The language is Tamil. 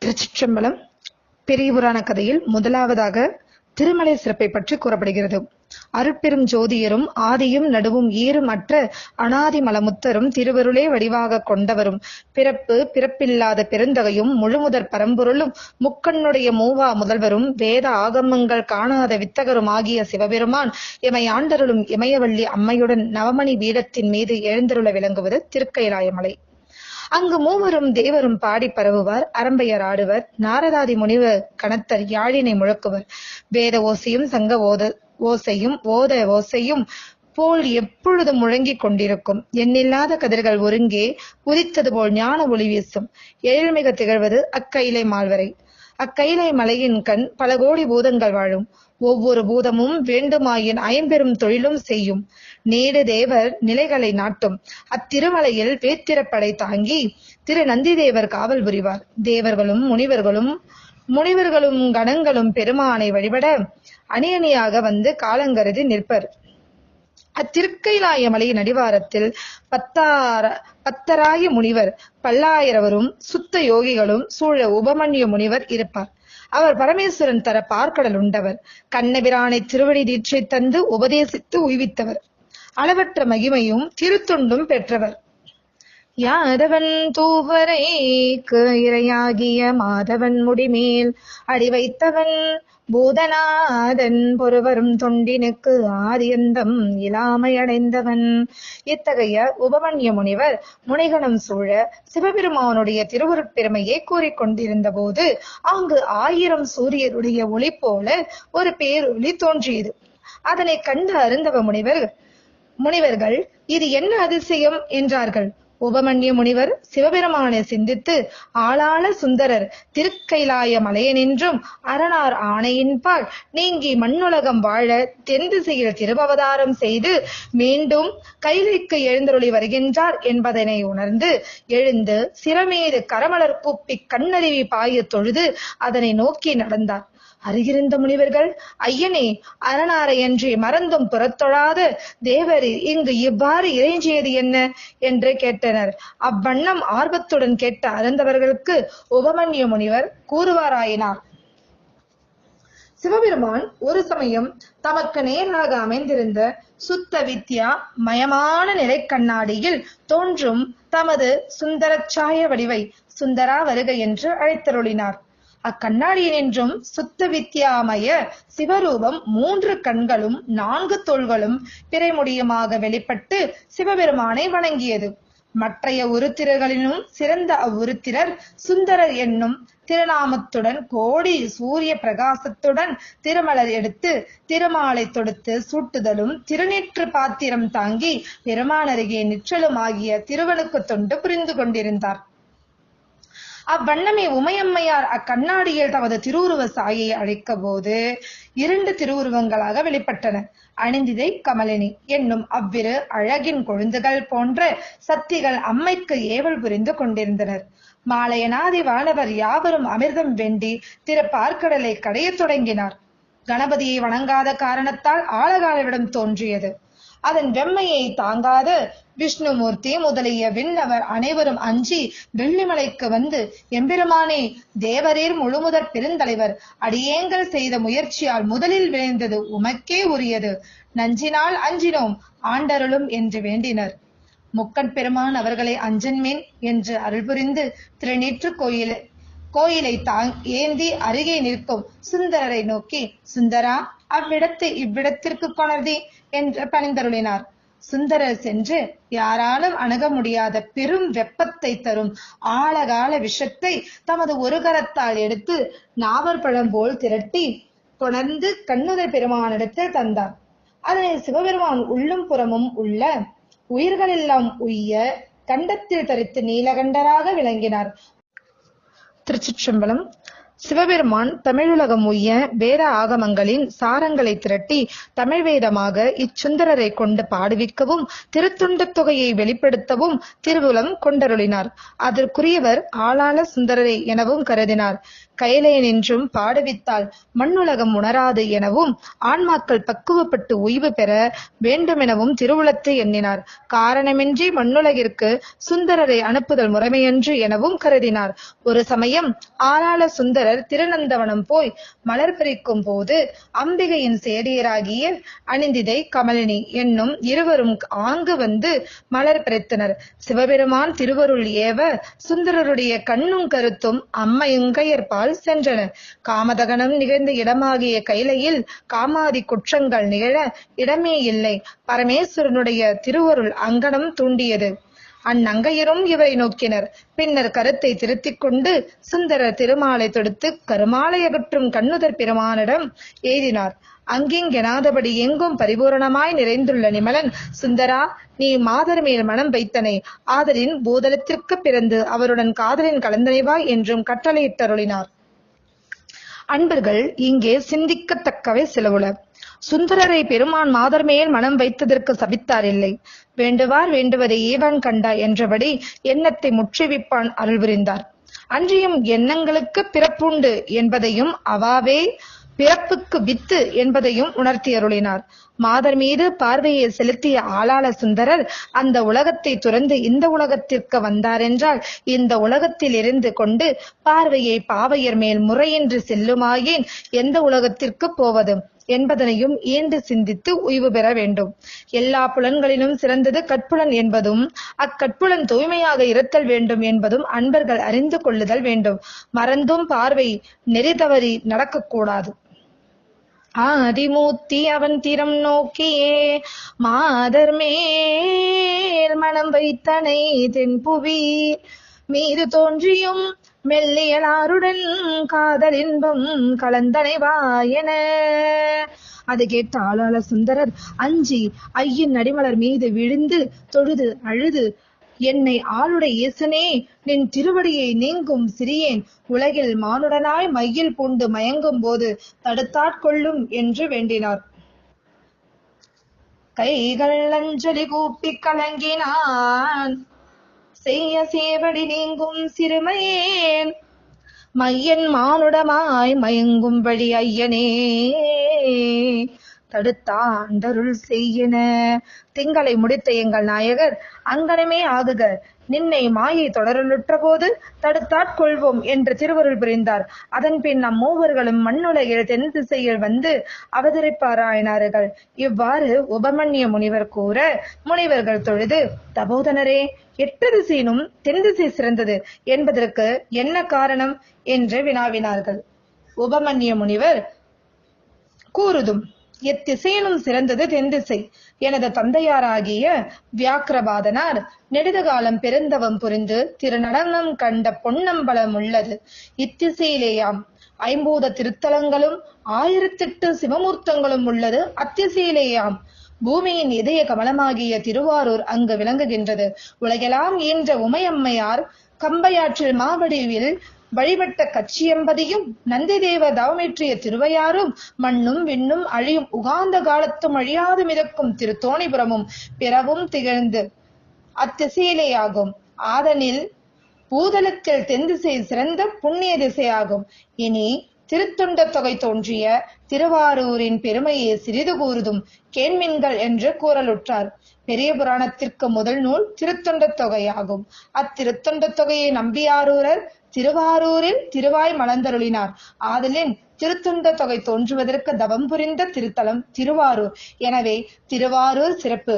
திருச்சிற்றம்பலம். பெரிய புராண கதையில் முதலாவதாக திருமலை சிறப்பை பற்றி கூறப்படுகிறது. அருட்பெரும் ஜோதியரும் ஆதியும் நடுவும் ஈரும் அற்ற அனாதி மலமுத்தரும் திருவருளே வடிவாக கொண்டவரும் பிறப்பில்லாத பெருந்தகையும் முழுமுதற் பரம்பொருளும் முக்கண்ணுடைய மூவா முதல்வரும் வேத ஆகமங்கள் காணாத வித்தகரும் ஆகிய சிவபெருமான் எமை ஆண்டருளும் இமயவள்ளி அம்மையுடன் நவமணி பீடத்தின் மீது எழுந்தருள விளங்குவது திருக்கைலாயமலை. அங்கு மூவரும் தேவரும் பாடி பரவுவார், அரம்பையர் ஆடுவர், நாரதாதி முனிவர் கணத்தர் யாழினை முழக்குவர். வேத ஓசையும் சங்க ஓசையும் ஓசையும் போல் எப்பொழுதும் முழங்கிக் கொண்டிருக்கும். எண்ணில்லாத கதிர்கள் ஒருங்கே உதித்தது போல் ஞான ஒளி வீசும். எழில்மிக திகழ்வது அக்கைலை மால்வரை. அக்கைலை மலையின் கண் பல கோடி பூதங்கள் வாழும். ஒவ்வொரு பூதமும் வேண்டுமாயின் ஐம்பெரும் தொழிலும் செய்யும். நீடு தேவர் நிலைகளை நாட்டும். அத்திருமலையில் வேத்திரப்படை தாங்கி திரு நந்தி தேவர் காவல் புரிவார். தேவர்களும் முனிவர்களும் கணங்களும் பெருமானை வழிபட அணியணியாக வந்து காலங்கருதி நிற்பர். அத்திருக்கைலாய மலையின் அடிவாரத்தில் பத்தராய முனிவர் பல்லாயிரவரும் சுத்த யோகிகளும் சூழ உபமன்ய முனிவர் இருப்பார். அவர் பரமேஸ்வரன் தர பார்க்கடல் உண்டவர். கண்ணபிரானை திருவடி தீட்சை தந்து உபதேசித்து உய்வித்தவர். அளவற்ற மகிமையும் திருத்தொண்டும் பெற்றவர். யாதவன் தூவரைக்கு இரையாகிய மாதவன் முடிமேல் அடி வைத்தவன் பூதநாதன் பொறுவரும் தொண்டினுக்கு ஆதியந்தம் இலாமை அடைந்தவன். இத்தகைய உபமன்ய முனிவர் முனிகணம் சூழ சிவபெருமானுடைய திருவுருட்பெருமையை கூறிக்கொண்டிருந்த போது அங்கு 1000 சூரியருடைய ஒளி போல ஒரு பேரொளி தோன்றியது. அதனை கண்டு அருந்தவ முனிவர்கள் இது என்ன அதிசயம் என்றார்கள். உபமன்ய முனிவர் சிவபெருமானை சிந்தித்து ஆளாள சுந்தரர் திருக்கைலாய மலையனின்றும் அரணார் ஆணையின்பால் நீங்கி மண்ணுலகம் வாழ தென் திசையில் திருவவதாரம் செய்து மீண்டும் கைலைக்கு எழுந்தருளி வருகின்றார் என்பதனை உணர்ந்து எழுந்து சிரமீது கரமலர் கூப்பி கண்ணருவி பாய தொழுது அதனை நோக்கி நடந்தார். அருகிருந்த முனிவர்கள், ஐயனே, அரணாரையன்றி மறந்தும் புறத்தொழாத தேவர் இங்கு இவ்வாறு இறைஞ்சியது என்ன என்று கேட்டனர். அவ்வண்ணம் ஆர்வத்துடன் கேட்ட அருந்தவர்களுக்கு உபமன்ய முனிவர் கூறுவாராயினார். சிவபெருமான் ஒரு சமயம் தமக்கு நேராக அமைந்திருந்த சுத்த வித்யா மயமான நிலை கண்ணாடியில் தோன்றும் தமது சுந்தரச்சாய வடிவை சுந்தரா வருக என்று அழைத்தருளினார். அக்கண்ணாடியினின்றும் சுத்த வித்யாமய சிவரூபம் 3 கண்களும் 4 தோள்களும் பிறைமுடியுமாக வெளிப்பட்டு சிவபெருமானை வணங்கியது. மற்றைய உருத்திரர்களினும் சிறந்த அவ்வுருத்திரர் சுந்தரர் என்னும் திருநாமத்துடன் கோடி சூரிய பிரகாசத்துடன் திருமலர் எடுத்து திருமாலை தொடுத்து சூட்டுதலும் திருநீற்று பாத்திரம் தாங்கி பெருமானருகே நிற்றலும் ஆகிய திருவனுக்கு தொண்டு புரிந்து கொண்டிருந்தார். அவ்வண்ணமே உமையம்மையார் அக்கண்ணாடியில் தமது திருவுருவ சாயை அழைக்க போது 2 திருவுருவங்களாக வெளிப்பட்டன. அணிந்திதை கமலினி என்னும் அவ்விரு அழகின் கொழுந்துகள் போன்ற சக்திகள் அம்மைக்கு ஏவல் புரிந்து கொண்டிருந்தனர். மாலையனாதி வானவர் யாவரும் அமிர்தம் வேண்டி திரு பார்க்கடலை கடையத் தொடங்கினார். கணபதியை வணங்காத காரணத்தால் ஆழகாலவிடம் தோன்றியது. அதன் வெம்மையை தாங்காத விஷ்ணுமூர்த்தி முதலிய விண்ணவர் அனைவரும் அஞ்சி வெள்ளிமலைக்கு வந்து, எம்பெருமானே, தேவரீர் முழுமுதற் பெருந்தலைவர், அடியேங்கள் செய்த முயற்சியால் முதலில் விளைந்தது உமக்கே உரியது. நஞ்சினால் அஞ்சினோம், ஆண்டருளும் என்று வேண்டினர். முக்கண் பெருமான் அவர்களை அஞ்சன்மேன் என்று அருள் புரிந்து திருநீற்று கோயிலை ஏந்தி அருகே நிற்கும் சுந்தரரை நோக்கி, சுந்தரா, அவ்விடத்தை இவ்விடத்திற்கு கொணர்தி என்று பணிந்தருளினார். சுந்தரர் சென்று யாராலும் அணுக முடியாத பெரும் வெப்பத்தை தரும் ஆழகால விஷத்தை தமது ஒரு கரத்தால் எடுத்து நாவற்பழம் போல் திரட்டி கொணர்ந்து கண்ணுதர் பெருமானிடத்தில் தந்தார். அதனை சிவபெருமான் உள்ளும் புறமும் உள்ள உயிர்களெல்லாம் உய்ய கண்டத்தில் தரித்து நீலகண்டராக விளங்கினார். திருச்சிற்றம்பலம். சிவபெருமான் தமிழுலகம் உய்ய வேத ஆகமங்களின் சாரங்களை திரட்டி தமிழ் வேதமாக இச்சுந்தரரை கொண்டு பாடுவிக்கவும் திருத்துண்ட தொகையை வெளிப்படுத்தவும் திருவுலம் கொண்டருளினார். அதற்குரியவர் ஆளாள சுந்தரரை எனவும் கருதினார். கைலையனின்றும் பாடுவித்தால் மண்ணுலகம் உணராது எனவும் ஆன்மாக்கள் பக்குவப்பட்டு ஓய்வு பெற வேண்டுமெனவும் திருவுளத்தை எண்ணினார். காரணமின்றி மண்ணுலகிற்கு சுந்தரரை அனுப்புதல் முறைமையன்று எனவும் கருதினார். ஒரு சமயம் ஆளாள சுந்தரர் திருநந்தவனம் போய் மலர் பறிக்கும் போது அம்பிகையின் சேடியராகிய அனிந்திதை கமலினி என்னும் இருவரும் ஆங்கு வந்து மலர் பறித்தனர். சிவபெருமான் திருவருள் ஏவ சுந்தரருடைய கண்ணும் கருத்தும் அம்மையுங்கையற்பால் சென்றனர். காமதகனம் நிகழ்ந்த இடமாகிய கைலையில் காமாதி குற்றங்கள் நிகழ இடமே இல்லை. பரமேஸ்வரனுடைய திருவருள் அங்கனம் தூண்டியது. அந்நங்கையரும் இவரை நோக்கினர். பின்னர் கருத்தை திருத்திக் கொண்டு சுந்தரர் திருமாலை தொடுத்து கருமாலை அகற்றும் கண்ணுதர் பெருமானிடம் எய்தினார். அங்கிங்கெனாதபடி எங்கும் பரிபூரணமாய் நிறைந்துள்ள நிமலன், சுந்தரா, நீ மாதர் மேல் மனம் வைத்தனை, ஆதலின் பூதலத்திற்கு பிறந்து அவருடன் காதலின் கலந்தனைவாய் என்றும் கட்டளையிட்டருளினார். அன்பர்கள் இங்கே சிந்திக்கத்தக்கவை சிலவுள. சுந்தரரை பெருமான் மாதர் மேல் மனம் வைத்ததற்கு சபித்தார் இல்லை. வேண்டுவார் வேண்டுவதை ஏவான் கண்டா என்றபடி எண்ணத்தை முற்றுவிப்பான் அருள் புரிந்தார். அன்றியும் எண்ணங்களுக்கு பிறப்புண்டு என்பதையும் அவாவே பிறப்புக்கு வித்து என்பதையும் உணர்த்தி அருளினார். மாதர் மீது பார்வையை செலுத்திய ஆளாள சுந்தரர் அந்த உலகத்தை துறந்து இந்த உலகத்திற்கு வந்தாரென்றால் இந்த உலகத்தில் இருந்து கொண்டு பார்வையை பாவையர் மேல் முறையின்றி செல்லுமாயேன் எந்த உலகத்திற்கு போவது என்பதனையும் ஈண்டு சிந்தித்து உய்வு பெற வேண்டும். எல்லா புலன்களிலும் சிறந்தது கற்புலன் என்பதும் அக்கற்புலன் தூய்மையாக இருத்தல் வேண்டும் என்பதும் அன்பர்கள் அறிந்து கொள்ளுதல் வேண்டும். மறந்தும் பார்வை நெறி தவறி நடக்கக்கூடாது. ஆதிமூர்த்தி அவன் திறம் நோக்கியே மாதர் மேல் மனம் வைத்தனை தென்புவி மீது தோன்றியும் மெல்லியலாருடன் காதல் இன்பம் கலந்தனைவாயன. அது கேட்ட ஆளாள சுந்தரர் அஞ்சி ஐயின் அடிமலர் மீது விழுந்து தொழுது அழுது, என்னை ஆளுடை ஈசனே, நின் திருவடியை நீங்கும் சிறியேன் உலகில் மானுடனாய் மையில் பூண்டு மயங்கும் போது தடுத்தாட்கொள்ளும் என்று வேண்டினார். கைகள் அஞ்சலி கூப்பி கலங்கினான், செய்ய சேவடி நீங்கும் சிறுமையேன் மையன் மானுடமாய் மயங்கும்படி ஐயனே தடுத்தாண்டருள் செய்யன. திங்களை முடித்த எங்கள் நாயகர் அங்கனமே ஆகுக, நின்னை மாயை தொடரலுற்ற போது தடுத்தாட்கொள்வோம் என்று திருவருள் புரிந்தார். அதன் பின் நம் மூவர்களும் மண்ணுலகில் தென் திசையில் வந்து அவதரிப்பாராயினார்கள். இவ்வாறு உபமன்ய முனிவர் கூற முனிவர்கள் தொழுது, தபோதனரே, 8 திசையினும் தென் திசை சிறந்தது என்பதற்கு என்ன காரணம் என்று வினாவினார்கள். உபமன்ய முனிவர் கூறுதும், எத்திசையினும் சிறந்தது தென்திசை. எனது தந்தையாராகிய வியாக்கிரபாதனார் நெடுகாலம் பெருந்தவம் புரிந்து திருநடனம் கண்ட பொன்னம்பலம் உள்ளது இத்திசையிலேயாம். 50 திருத்தலங்களும் 1008 சிவமூர்த்தங்களும் உள்ளது அத்திசையிலேயாம். பூமியின் இதய கமலமாகிய திருவாரூர் அங்கு விளங்குகின்றது. உலகெல்லாம் ஈன்ற உமையம்மையார் கம்பையாற்றில் மாவடிவில் வழிபட்ட கச்சியம்பதியும் நந்திதேவ தவமேற்றிய திருவையாறும் மண்ணும் விண்ணும் அழியும் உகாந்த காலத்தும் அழியாது மிதக்கும் திருத்தோணிபுரமும் பிறவும் திகழ்ந்து அத்திசையிலேயாகும். ஆதனில் பூதலத்தில் தென்திசை சிறந்த புண்ணிய திசையாகும். இனி திருத்தொண்ட தொகை தோன்றிய திருவாரூரின் பெருமையை சிறிது கூறுதும் கேண்மின்கள் என்று கூறலுற்றார். பெரிய புராணத்திற்கு முதல் நூல் திருத்தொண்ட தொகையாகும். அத்திருத்தொண்ட தொகையை நம்பியாரூரர் திருவாரூரில் திருவாய் மலர்ந்தருளினார். ஆதலின் திருத்தொண்ட தொகை தோன்றுவதற்கு தவம் புரிந்த திருத்தலம் திருவாரூர். எனவே திருவாரூர் சிறப்பு.